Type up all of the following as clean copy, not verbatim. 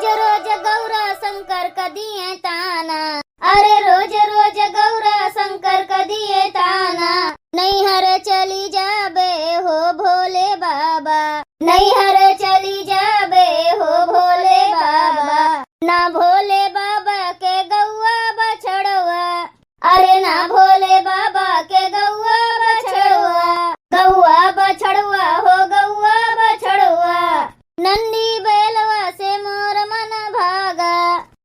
रोज रोज गौरा शंकर का दिए ताना, अरे रोज रोज गौरा शंकर का दिए ताना। नैहर चली जाबे हो भोले बाबा, नैहर चली जाबे हो भोले बाबा। ना भोले बाबा के गौआ बछड़वा, अरे ना भोले बाबा के गौआ बछड़वा, गौआ बछड़वा हो गौआ बछड़वा। नंदी बैलवा से मोर मन भागा,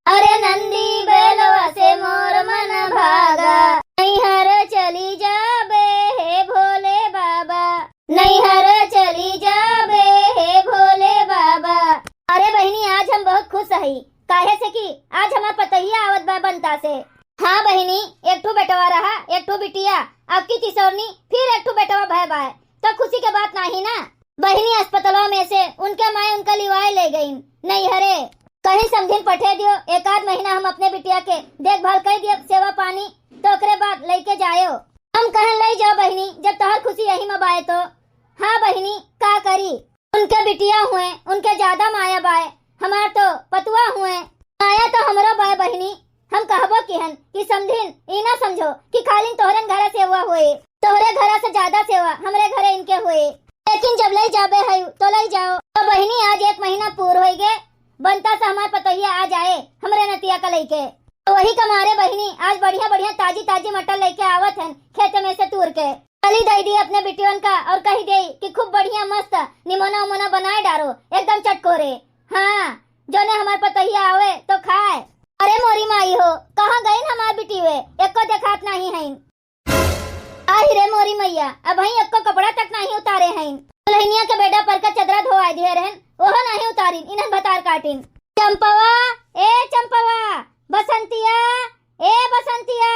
अरे नंदी बैलवा से मोर मन भागा। नैहर चली जाबे हे भोले बाबा, नैहर चली जाबे हे भोले बाबा। अरे बहनी आज हम बहुत खुश हई, काहे से कि आज हमार पतैया आवत बा बनता से। हाँ बहनी, एक ठो बेटवा रहा, एक ठो बिटिया, अब की तीसरनी फिर एक ठो बेटवा भय बाय, तो खुशी के बात नहीं ना। बहनी अस्पतालों में से उनके माए उनका लिवाए ले गई, नहीं हरे कहीं समझिन पठे दियो। एक आध महीना हम अपने बिटिया के देखभाल कर दियो, सेवा पानी, तो ओकरे बाद लेके जायो। हम कहन ले जाओ बहनी, जब तोहर खुशी यही में बाए तो। हाँ बहनी का करी, उनके बिटिया हुए, उनके ज्यादा माया बाए, हमार तो पतुआ हुए, माया तो हमरो बाए बहनी। हम कहबो किहन कि समझिन ई ना समझो कि खाली तोहरन घर सेवा हुए, तोहरे घर से ज्यादा सेवा हमरे घरे इनके हुए। लेकिन जब ले जाबे है तो ले जाओ। तो बहनी आज 1 महीना पूर हो गए, बनता से हमारे पतैया आ जाए हमरे नतिया का लेके। तो वही कमारे बहनी आज बढ़िया बढ़िया ताजी ताजी मटर लेके आवत हैं खेत में से तूर के। कली दे दी अपने बिटियन का और कही दे कि खूब बढ़िया मस्त निमोना उमोना बनाए डारो एकदम चटकोरे। हाँ जो ने हमारे पतैया आवे तो खाए। अरे मोरी माई हो, कहाँ गए हमार बिटी वे, एको देखात नहीं है। आही रे मोरी मैया, अब वही एको कपड़ा तक नहीं उतारे हैं। दुल्हनिया के बेटा पर का चदरा धोआ दिए रहन, ओहो नहीं उतारी, इन्हन भतार काटिन। चंपवा ए चंपवा, बसंतिया ए बसंतिया,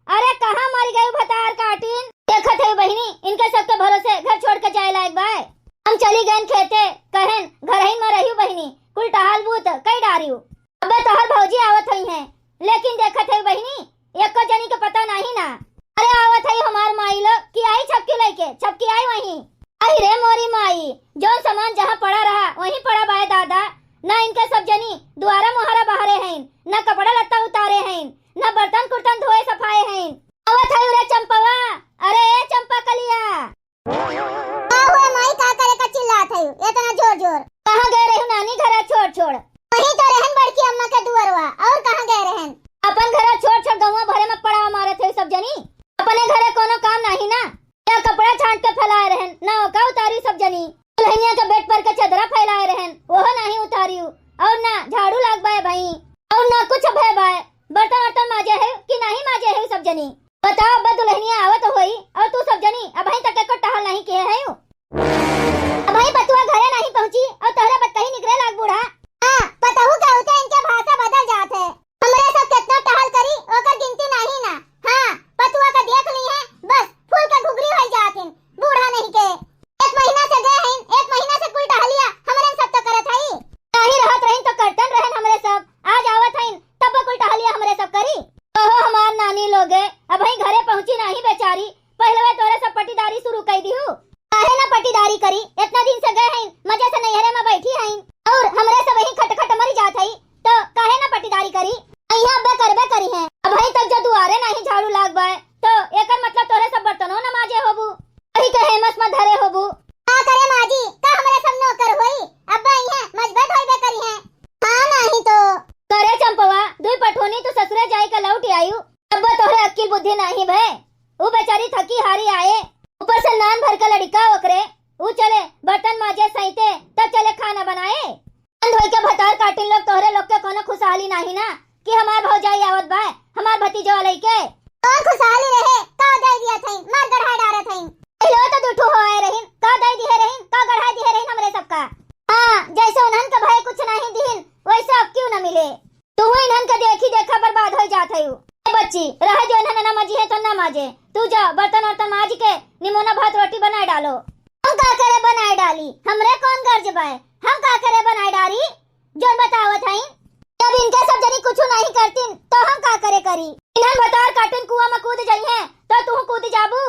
अरे कहाँ मर गई भतार काटिन। देखत है बहनी, इनके सबके भरोसे घर छोड़ के जाए लायक बाय। हम चली गए खेते, कहन घर ही में रही बहनी, कुल टहाल बूत कई डारियो। अबे तोहर भौजी आवत हई हैं, लेकिन देखत है बहनी एको जनी के पता नहीं ना। अरे आवत है हमार माई लोग कि आई छपकी लेके, छपकी आई वहीं। आई रे मोरी माई, जो सामान जहाँ पड़ा रहा वहीं पड़ा बाय दादा। ना इनके सब जनी द्वारा मोहरा बहारे हैं, ना कपड़ा लत्ता उतारे हैं, ना बर्तन कुर्तन धोए सफाए हैं। आवत है रे चंपवा, अरे ए चंपा कलिया। हुए माई का करे का चिल्लात है इतना जोर जोर। कहाँ गए रहे नानी घर छोड़ छोड़, वहीं तो रहन बड़की अम्मा के दुआरवा, और कहाँ गए रहन। अपन घर छोड़ छोड़ गौवा भरे में पड़ा मारे थे सब जनी, अपने घरे कोनो काम नहीं ना। या कपड़ा छांट के फैलाए रहन, ना ओका उतारी सब जनी। दुल्हनिया के बेड पर के चदरा फैलाए रहन, वो नहीं उतारियो, और ना झाड़ू लाग बाय भाई, और ना कुछ भय बाय। बर्तन वर्तन माजे है कि नहीं माजे है सब जनी, बताओ। अब दुल्हनिया आवत होई और तू सब जनी अब ही तक को टहल नहीं किए है। अब ही पतुआ घरे नहीं पहुंची और तोहरा बतही निकले लाग बूढ़ा। हां पतहु के होते इनके भाषा बदल जात है, हमरे सब कितना टहल करी ओकर गिनती नहीं ना। हां पतुआ का देख ली है, बस फूल का घुघरी हो जात है, बूढ़ा नहीं के। 1 महीना से गए हैं, 1 महीना से कुल टहलिया हमरे सब तो करत हई, नहीं रहत रहिन तो करतन रहन हमरे सब। आज आवत हईन तब कुल टहलिया हमरे सब करी। ओहो हमार नानी लोगे अब ही घरे पहुंची नहीं बेचारी, पहले वे तोरे सब पटीदारी शुरू कर दी हूं। काहे ना पटीदारी करी, इतना दिन से गए हैं मजे से नैहरे में बैठी हैं, और हमरे सब वही खटखट मरी जात हई, तो काहे ना पटीदारी करी। अइया अब करबे करी है, अब ही तक जो दुआरे नहीं झाड़ू लाग बाय, तो एकर मतलब तोरे सब बर्तनों न माजे होबू, वही के हेमस में धरे होबू। का करे माजी, का हमरे सब नौकर होई, अब अइया मजबत होइबे करी है। हां नहीं तो करे चंपवा, दुई पठोनी तो ससुरे जाई के लौट आयु, अब तोरे अक्ल बुद्धि नहीं भे। वो बेचारी थकी हारी आए, ऊपर से नान भर के लड़का ओकरे, वो चले बर्तन माजे सहिते, तब चले खाना बनाए। धोई के भतार काटिन लोग तोहरे लोग के कोनो खुशहाली नहीं ना कि हमार भौजाई आवत बा, हमार भतीजो वाले के कौन खुशहाली रहे। का दे दिया थई, मार गढ़ा डारत हई, पहले तो दुठो होए रहिन, का दे दिए रहिन, का गढ़ा दिए रहिन हमरे सबका। हां जैसे उन्हन के भाई कुछ नहीं दिहिन, वैसे अब क्यों न मिले। तू इन्हन के देखी देखा बर्बाद हो जात हई। बच्ची रह जो इन्हन ना मजी है तो ना माजे, तू जा बर्तन वर्तन माज के निमोना भात रोटी बनाए डालो। हम का करे बनाए डाली, हमरे कौन गर्ज बाय, हम का करे बनाए डाली, जो बतावत हई। जब इनके सब जनी कुछ नहीं करतीन तो हम का करे करी। इन्हन भतार काटिन कुआं में कूद जाई है तो तू कूद जाबू,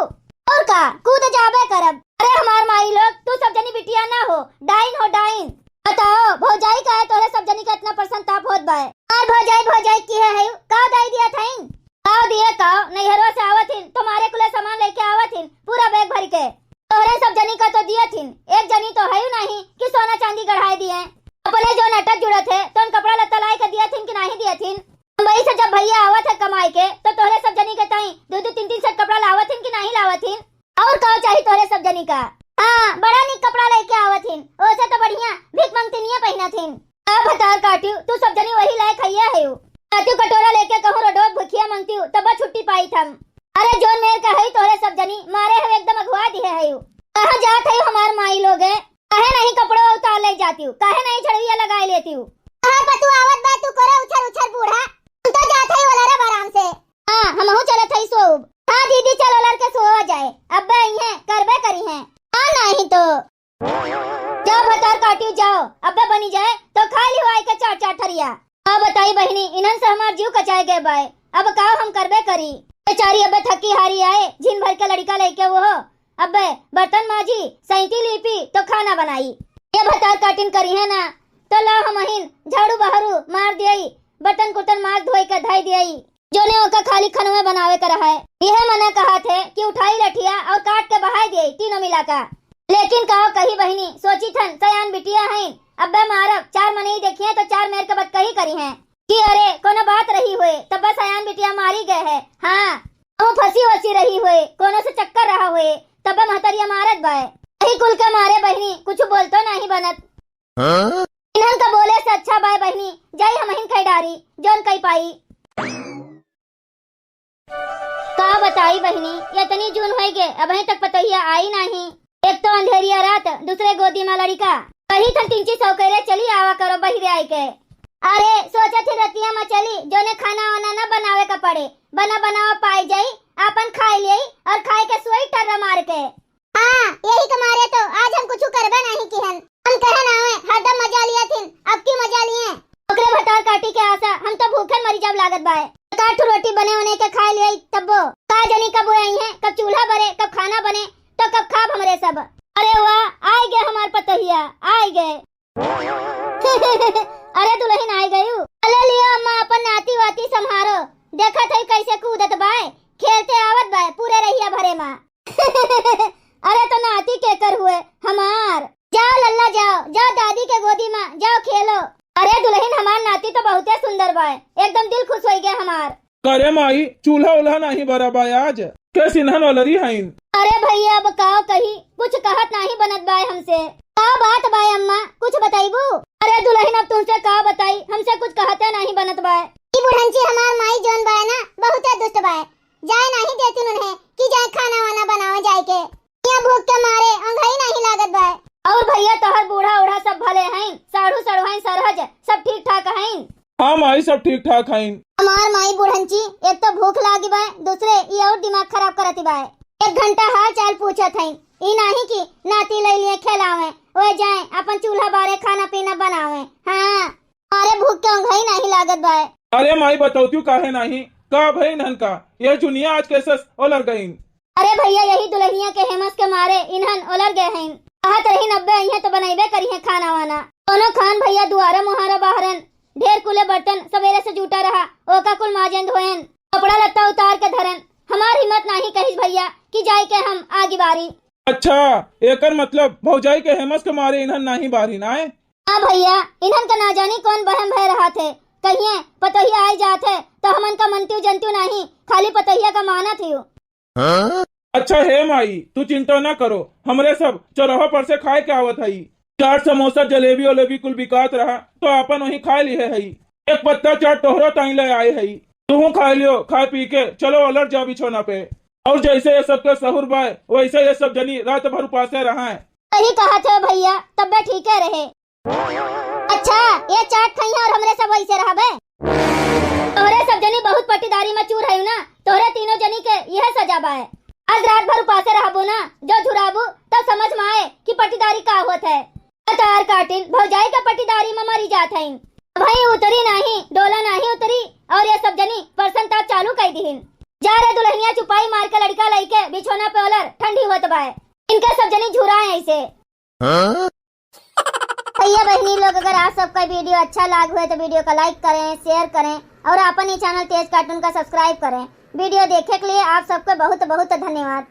और का कूद जाबे करब। अरे हमार माई लोग, तू सब जनी बिटिया ना हो, डाइन हो डाइन। बताओ भौजाई का है तोरे सब जनी का इतना परसेंट ताप होत बाय। और भौजाई की है का दाई दिया थाइन काव दिए काव नैहरवा से आवत हिन तुम्हारे कुले सामान लेके आवत हिन पूरा बैग भर के तोरे सब जनी का तो दिया थिन एक जनी तो है नहीं कि सोना चांदी गढ़ाए दिए अपने जो नटक जुड़त है तो कपड़ा लत्ता लाई के दिया थिन कि नहीं दिया थिन। मुंबई से जब भैया आवत है कमाई के तो तोरे सब जनी के ताई दो दो तीन तीन सेट कपड़ा लावत हिन कि नहीं लावत हिन और का चाहिए तोरे सब जनी का। हाँ बड़ा निक कपड़ा लेके आवत हिन ओसे तो बढ़िया भीख मंगतिनिया पहना थिन। अब हतार काटियो तू सब जनी वही लाए खैया है काटियो कटोरा लेके कहूं रोडोक भुखिया मांगती हूँ तब छुट्टी पाई थम। अरे जोन मेर का है तोरे सब जनी मारे है एकदम अगवा दिए है कहाँ जात है हमार माई लोग है काहे नहीं कपड़े उतार ले जाती हूँ काहे नहीं छड़िया लगाए लेती हूँ। हां पतू आवत बा तू करे उछर उछर बूढ़ा तू तो जात है वाला रे आराम से। हां हमहु चलत है सोब। हां दीदी चलो लड़के सो जाए अब आई है करबे करी है। हां नहीं तो जाओ भतार काटियो जाओ अब बनी जाए तो खा लियो आए के चाट चाट थरिया। हां बताई बहनी इनन से हमार जीव कचाए गए बाय अब का हम करबे करी बेचारी अब थकी हारी आए झिन भर के लड़का लेके वो अब बर्तन माजी सैती लीपी तो खाना बनाई ये भतार काटिन करी है ना तो ला हम झाड़ू बहरू मार दियई बर्तन कुर्तन मार धोई के धाई दियई जोने ओका खाली खनवे बनावे कर रहा है। यह मना कहा थे कि उठाई लठिया और काट के बहाई दियई तीनों मिला का लेकिन कहो कही बहनी सोची थन सयान बिटिया है अब मारब चार मने देखिए तो चार मेर के बत कही करी है कि अरे कोनो बात रही हुए तब सयान बिटिया मारी गए है। हाँ फंसी वसी रही हुए कोनो से चक्कर रहा हुए तब महतरिया मारत बाय यही कुल के मारे बहनी कुछ बोलतो नहीं बनत। इन्हन का बोले से अच्छा बाय बहनी जाई हम हिन कई डारी जोन कई पाई का बताई बहनी इतनी जून हो गए अब तक पतहिया आई नहीं एक तो अंधेरिया रात दूसरे गोदी में लड़का कही थन तीन सौ करे चली आवा करो बहिरे आई के। अरे सोचे थी रतिया में चली जोने खाना वाना न बनावे का पड़े बना बनावा पाई जाई अपन खाई लियई और खाए के सोई टर्रा मार के। हाँ यही कमारे तो आज हम कुछ करबे नहीं किहन हम कहे ना हरदम मजा लिया थिन अब की मजा लिए ओकरे भटार काटी के आशा हम तो भूखे मरी जब लागत बाय काठ रोटी बने होने के खाए लियई तब्बो का जनी कब आई है कब चूल्हा बने कब खाना बने तो कब खाब हमरे सब। अरे वाह आए गए हमार पतहिया आए गए अरे दुल्हन आई गई अले लियो अम्मा अपन नाती वाती संभारो देखा थे कैसे कूदत बाय खेलते आवत बाय पूरे रहिया भरे माँ अरे तो नाती के कर हुए हमार जाओ लल्ला जाओ जाओ दादी के गोदी में जाओ खेलो। अरे दुल्हन हमार नाती तो बहुत सुंदर बाय एकदम दिल खुश हो गया हमार। करे माई चूल्हा उल्हा नहीं बरा बाय आज के सिन्हन वालरी हाइन। अरे भैया अब काओ कही कुछ कहत नहीं बनत बाय हमसे का बात बाय अम्मा कुछ बताइबू। अरे दुल्हन अब तुमसे का बताई हमसे कुछ कहते नहीं बनत बाय। ई बुढ़ंची हमार माई जोन बाय ना बहुत दुष्ट बाय जाए नहीं देती उन्हें कि जाए खाना वाना बनावे जाए के यहाँ भूख के मारे अंगई नहीं लागत बाय। और भैया तोहर बूढ़ा उड़ा सब भले हैं साढ़ू सड़ुहाइन सरहज सब ठीक ठाक हैं। हाँ माई सब ठीक ठाक हैं। हमार माई बुढ़ंची एक तो भूख लागी बाय दूसरे ये और दिमाग खराब करती बाय एक घंटा हाल चाल पूछत हैं ई नहीं कि नाती ले लिए खिलावे वो जाए अपन चूल्हा बारे खाना पीना बनावे। हाँ अरे भूख के अंगई नहीं लागत बाय। अरे माई बताओ काहे नहीं का भाई नहन का ये जुनिया आज कैसे ओलर गई। अरे भैया यही दुल्हनिया के हेमस के मारे इन्हन ओलर गए हैं कहत रही 90 आई है तो बनाइबे करी है खाना वाना दोनों खान भैया दुआरा मुहारा बाहरन ढेर कुले बर्तन सवेरे से जूटा रहा ओका कुल माजन धोयन कपड़ा लत्ता उतार के धरन हमार हिम्मत नहीं कही भैया कि जाए के हम आगे बारी। अच्छा एकर मतलब भौजाई के हेमस के मारे इन्हन नहीं बारी ना है। हाँ भैया इन्हन का ना जानी कौन बहम भय रहा थे कहिए पतहिया आई जाते तो हमन का मनत्यू जनत्यू नहीं खाली पतहिया का माना थी। अच्छा है माई तू चिंता न करो हमरे सब चौराहा पर से खाए के आवत हई चाट समोसा जलेबी वलेबी कुल बिकात रहा तो अपन वही खा लिए हई एक पत्ता चाट तोहरा ताई ले आए हई तू खा लियो खा पी के चलो अलर जा बिछोना पे और जैसे ये सब के सहूर बाय वैसे ये सब जनी रात भर उपासे रहा है। सही कहा थे भैया तब ठीक है रहे। अच्छा ये चाट खाई और हमरे सब वैसे रहा बे तोहरे सब जनी बहुत पट्टीदारी में चूर है ना तोहरे तीनों जनी के यह सजा बाय आज रात भर उपासे रहबो ना जो झुराबू तब समझ में आए कि पट्टीदारी का होत है। तार काटिन भौजाई का पट्टीदारी में मरी जात है भाई उतरी नहीं डोला नहीं उतरी और ये सब जनी परसन ताप चालू कर दीहिन जा रे दुल्हनिया चुपाई मार के लड़का लेके बिछोना पे ओलर ठंडी होत बाय इनके सब जनी झुराए ऐसे। भैया बहनी लोग, अगर आप सबका वीडियो अच्छा लगा हुआ तो वीडियो को लाइक करें, शेयर करें और अपन ही चैनल तेज कार्टून का सब्सक्राइब करें। वीडियो देखने के लिए आप सबको बहुत बहुत धन्यवाद।